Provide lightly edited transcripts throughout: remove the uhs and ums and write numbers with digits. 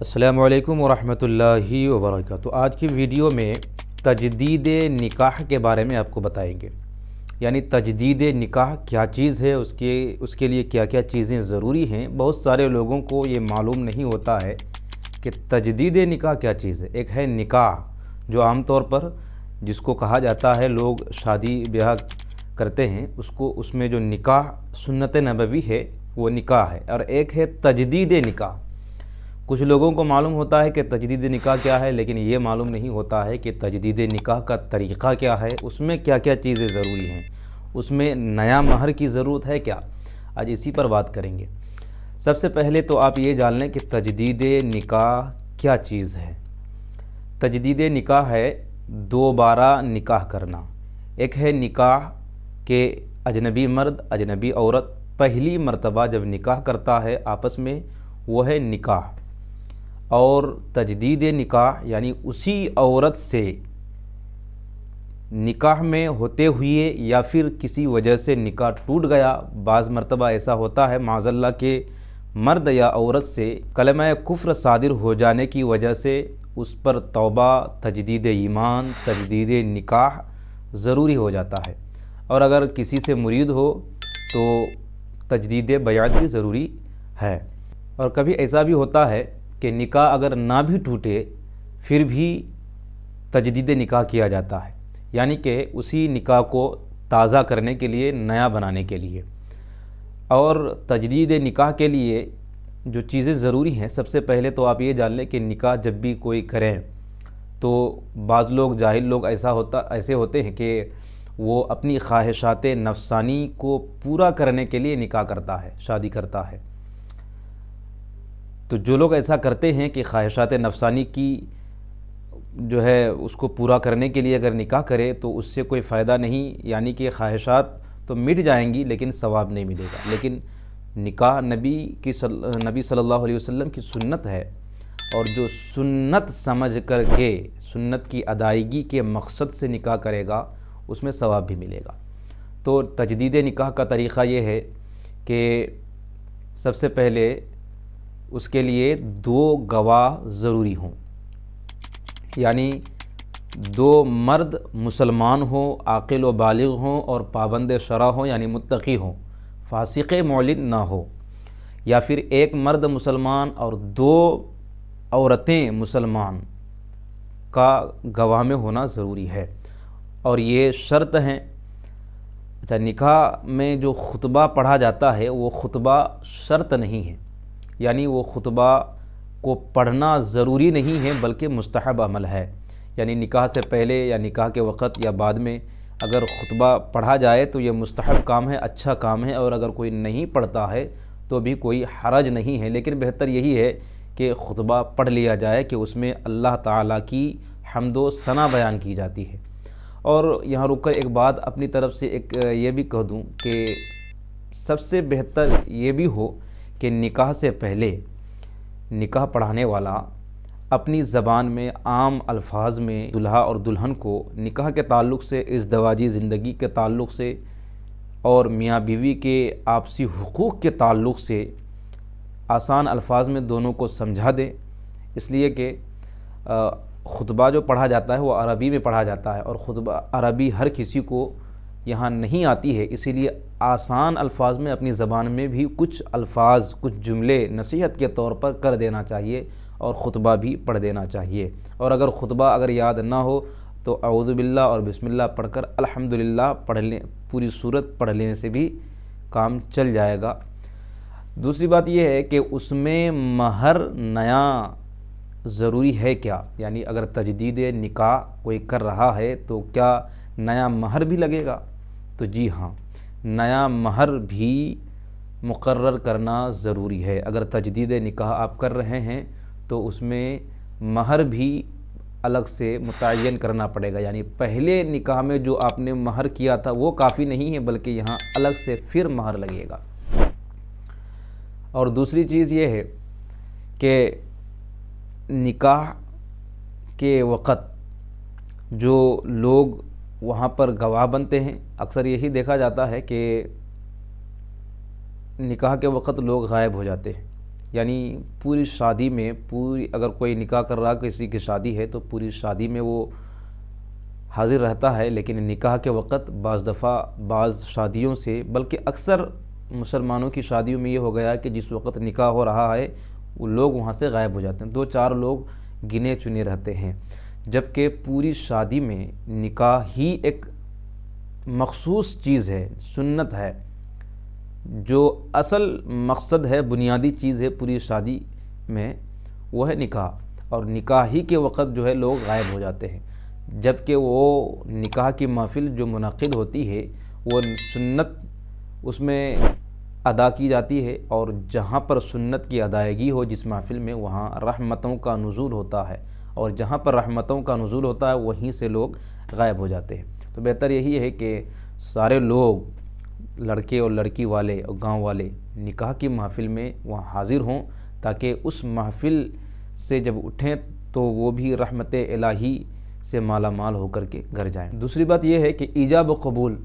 السلام علیکم ورحمۃ اللہ وبرکاتہ۔ آج کی ویڈیو میں تجدید نکاح کے بارے میں آپ کو بتائیں گے، یعنی تجدید نکاح کیا چیز ہے، اس کے لیے کیا کیا چیزیں ضروری ہیں۔ بہت سارے لوگوں کو یہ معلوم نہیں ہوتا ہے کہ تجدید نکاح کیا چیز ہے۔ ایک ہے نکاح جو عام طور پر جس کو کہا جاتا ہے، لوگ شادی بیاہ کرتے ہیں، اس میں جو نکاح سنت نبوی ہے وہ نکاح ہے، اور ایک ہے تجدید نکاح۔ کچھ لوگوں کو معلوم ہوتا ہے کہ تجدید نکاح کیا ہے، لیکن یہ معلوم نہیں ہوتا ہے کہ تجدید نکاح کا طریقہ کیا ہے، اس میں کیا کیا چیزیں ضروری ہیں، اس میں نیا مہر کی ضرورت ہے کیا۔ آج اسی پر بات کریں گے۔ سب سے پہلے تو آپ یہ جان لیں کہ تجدید نکاح کیا چیز ہے۔ تجدید نکاح ہے دوبارہ نکاح کرنا۔ ایک ہے نکاح کہ اجنبی مرد اجنبی عورت پہلی مرتبہ جب نکاح کرتا ہے آپس میں، وہ ہے نکاح۔ اور تجدید نکاح یعنی اسی عورت سے نکاح میں ہوتے ہوئے یا پھر کسی وجہ سے نکاح ٹوٹ گیا۔ بعض مرتبہ ایسا ہوتا ہے معاذ اللہ کہ مرد یا عورت سے کلمہ کفر صادر ہو جانے کی وجہ سے اس پر توبہ، تجدید ایمان، تجدید نکاح ضروری ہو جاتا ہے، اور اگر کسی سے مرید ہو تو تجدید بیعت بھی ضروری ہے۔ اور کبھی ایسا بھی ہوتا ہے کہ نکاح اگر نہ بھی ٹوٹے پھر بھی تجدید نکاح کیا جاتا ہے، یعنی کہ اسی نکاح کو تازہ کرنے کے لیے، نیا بنانے کے لیے۔ اور تجدید نکاح کے لیے جو چیزیں ضروری ہیں، سب سے پہلے تو آپ یہ جان لیں کہ نکاح جب بھی کوئی کریں تو بعض لوگ جاہل لوگ ایسے ہوتے ہیں کہ وہ اپنی خواہشات نفسانی کو پورا کرنے کے لیے نکاح کرتا ہے، شادی کرتا ہے۔ تو جو لوگ ایسا کرتے ہیں کہ خواہشات نفسانی کی جو ہے اس کو پورا کرنے کے لیے اگر نکاح کرے تو اس سے کوئی فائدہ نہیں، یعنی کہ خواہشات تو مٹ جائیں گی لیکن ثواب نہیں ملے گا۔ لیکن نکاح نبی صلی اللہ علیہ وسلم کی سنت ہے، اور جو سنت سمجھ کر کے سنت کی ادائیگی کے مقصد سے نکاح کرے گا اس میں ثواب بھی ملے گا۔ تو تجدید نکاح کا طریقہ یہ ہے کہ سب سے پہلے اس کے لیے دو گواہ ضروری ہوں، یعنی دو مرد مسلمان ہوں، عاقل و بالغ ہوں اور پابند شرع ہوں، یعنی متقی ہوں، فاسق معلن نہ ہو۔ یا پھر ایک مرد مسلمان اور دو عورتیں مسلمان کا گواہ میں ہونا ضروری ہے، اور یہ شرط ہیں۔ اچھا، نکاح میں جو خطبہ پڑھا جاتا ہے وہ خطبہ شرط نہیں ہے، یعنی وہ خطبہ کو پڑھنا ضروری نہیں ہے بلکہ مستحب عمل ہے۔ یعنی نکاح سے پہلے یا نکاح کے وقت یا بعد میں اگر خطبہ پڑھا جائے تو یہ مستحب کام ہے، اچھا کام ہے، اور اگر کوئی نہیں پڑھتا ہے تو بھی کوئی حرج نہیں ہے، لیکن بہتر یہی ہے کہ خطبہ پڑھ لیا جائے کہ اس میں اللہ تعالیٰ کی حمد و ثنا بیان کی جاتی ہے۔ اور یہاں رک کر ایک بات اپنی طرف سے یہ بھی کہہ دوں کہ سب سے بہتر یہ بھی ہو کہ نکاح سے پہلے نکاح پڑھانے والا اپنی زبان میں عام الفاظ میں دلہا اور دلہن کو نکاح کے تعلق سے، ازدواجی زندگی کے تعلق سے اور میاں بیوی کے آپسی حقوق کے تعلق سے آسان الفاظ میں دونوں کو سمجھا دیں، اس لیے کہ خطبہ جو پڑھا جاتا ہے وہ عربی میں پڑھا جاتا ہے، اور خطبہ عربی ہر کسی کو یہاں نہیں آتی ہے، اسی لیے آسان الفاظ میں اپنی زبان میں بھی کچھ الفاظ، کچھ جملے نصیحت کے طور پر کر دینا چاہیے، اور خطبہ بھی پڑھ دینا چاہیے۔ اور اگر خطبہ یاد نہ ہو تو اعوذ باللہ اور بسم اللہ پڑھ کر الحمدللہ پڑھ لیں، پوری سورت پڑھ لینے سے بھی کام چل جائے گا۔ دوسری بات یہ ہے کہ اس میں مہر نیا ضروری ہے کیا، یعنی اگر تجدید نکاح کوئی کر رہا ہے تو کیا نیا مہر بھی لگے گا؟ تو جی ہاں، نیا مہر بھی مقرر کرنا ضروری ہے۔ اگر تجدید نکاح آپ کر رہے ہیں تو اس میں مہر بھی الگ سے متعین کرنا پڑے گا، یعنی پہلے نکاح میں جو آپ نے مہر کیا تھا وہ کافی نہیں ہے بلکہ یہاں الگ سے پھر مہر لگے گا۔ اور دوسری چیز یہ ہے کہ نکاح کے وقت جو لوگ وہاں پر گواہ بنتے ہیں، اکثر یہی دیکھا جاتا ہے کہ نکاح کے وقت لوگ غائب ہو جاتے ہیں، یعنی پوری شادی میں اگر کوئی نکاح کر رہا کسی کی شادی ہے تو پوری شادی میں وہ حاضر رہتا ہے، لیکن نکاح کے وقت بعض دفعہ بعض شادیوں سے، بلکہ اکثر مسلمانوں کی شادیوں میں یہ ہو گیا کہ جس وقت نکاح ہو رہا ہے وہ لوگ وہاں سے غائب ہو جاتے ہیں، 2-4 لوگ گنے چنے رہتے ہیں، جبکہ پوری شادی میں نکاح ہی ایک مخصوص چیز ہے، سنت ہے، جو اصل مقصد ہے، بنیادی چیز ہے پوری شادی میں، وہ ہے نکاح، اور نکاح ہی کے وقت جو ہے لوگ غائب ہو جاتے ہیں، جبکہ وہ نکاح کی محفل جو منعقد ہوتی ہے وہ سنت اس میں ادا کی جاتی ہے، اور جہاں پر سنت کی ادائیگی ہو جس محفل میں، وہاں رحمتوں کا نزول ہوتا ہے، اور جہاں پر رحمتوں کا نزول ہوتا ہے وہیں سے لوگ غائب ہو جاتے ہیں۔ تو بہتر یہی ہے کہ سارے لوگ، لڑکے اور لڑکی والے اور گاؤں والے، نکاح کی محفل میں وہاں حاضر ہوں، تاکہ اس محفل سے جب اٹھیں تو وہ بھی رحمت الہی سے مالا مال ہو کر کے گھر جائیں۔ دوسری بات یہ ہے کہ ایجاب و قبول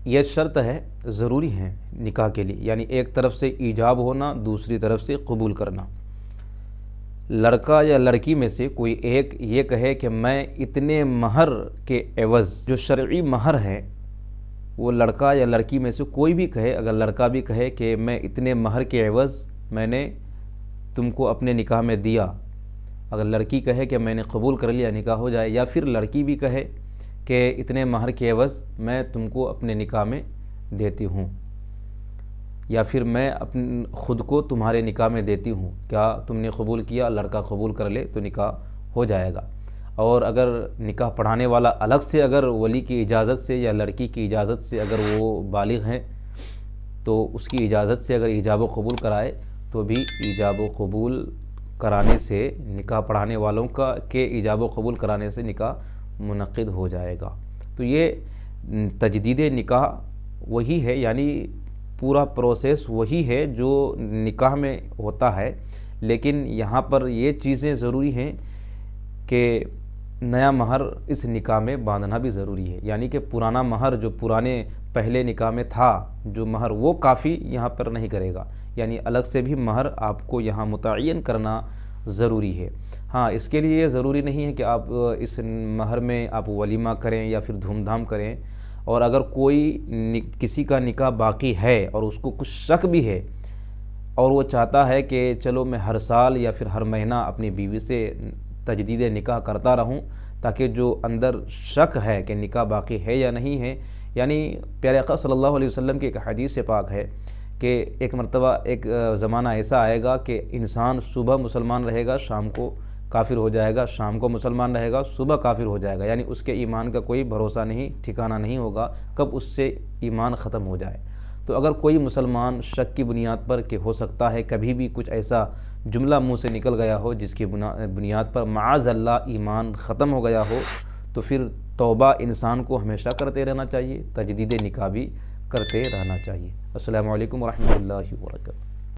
یہ شرط ہے، ضروری ہے نکاح کے لیے، یعنی ایک طرف سے ایجاب ہونا، دوسری طرف سے قبول کرنا۔ لڑکا یا لڑکی میں سے کوئی ایک یہ کہے کہ میں اتنے مہر کے عوض، جو شرعی مہر ہے، وہ لڑکا یا لڑکی میں سے کوئی بھی کہے، اگر لڑکا بھی کہے کہ میں اتنے مہر کے عوض میں نے تم کو اپنے نکاح میں دیا، اگر لڑکی کہے کہ میں نے قبول کر لیا، نکاح ہو جائے، یا پھر لڑکی بھی کہے کہ اتنے مہر کے عوض میں تم کو اپنے نکاح میں دیتی ہوں، یا پھر میں خود کو تمہارے نکاح میں دیتی ہوں، کیا تم نے قبول کیا؟ لڑکا قبول کر لے تو نکاح ہو جائے گا۔ اور اگر نکاح پڑھانے والا الگ سے اگر ولی کی اجازت سے یا لڑکی کی اجازت سے اگر وہ بالغ ہیں تو اس کی اجازت سے اگر ایجاب و قبول کرائے تو بھی ایجاب و قبول کرانے سے، نکاح پڑھانے والوں کے ایجاب و قبول کرانے سے نکاح منعقد ہو جائے گا۔ تو یہ تجدید نکاح وہی ہے، یعنی پورا پروسیس وہی ہے جو نکاح میں ہوتا ہے، لیکن یہاں پر یہ چیزیں ضروری ہیں کہ نیا مہر اس نکاح میں باندھنا بھی ضروری ہے، یعنی کہ پرانا مہر جو پرانے پہلے نکاح میں تھا جو مہر، وہ کافی یہاں پر نہیں کرے گا، یعنی الگ سے بھی مہر آپ کو یہاں متعین کرنا ضروری ہے۔ ہاں، اس کے لیے یہ ضروری نہیں ہے کہ آپ اس مہر میں آپ ولیمہ کریں یا پھر دھوم دھام کریں، اور اگر کوئی کسی کا نکاح باقی ہے اور اس کو کچھ شک بھی ہے اور وہ چاہتا ہے کہ چلو میں ہر سال یا پھر ہر مہینہ اپنی بیوی سے تجدید نکاح کرتا رہوں، تاکہ جو اندر شک ہے کہ نکاح باقی ہے یا نہیں ہے، یعنی پیارے آقا صلی اللہ علیہ وسلم کی ایک حدیث سے پاک ہے کہ ایک مرتبہ ایک زمانہ ایسا آئے گا کہ انسان صبح مسلمان رہے گا، شام کو کافر ہو جائے گا، شام کو مسلمان رہے گا، صبح کافر ہو جائے گا، یعنی اس کے ایمان کا کوئی بھروسہ نہیں، ٹھکانہ نہیں ہوگا کب اس سے ایمان ختم ہو جائے۔ تو اگر کوئی مسلمان شک کی بنیاد پر کہ ہو سکتا ہے کبھی بھی کچھ ایسا جملہ منہ سے نکل گیا ہو جس کی بنیاد پر معاذ اللہ ایمان ختم ہو گیا ہو، تو پھر توبہ انسان کو ہمیشہ کرتے رہنا چاہیے، تجدید نکاح بھی کرتے رہنا چاہیے۔ السلام علیکم ورحمۃ اللہ وبرکاتہ۔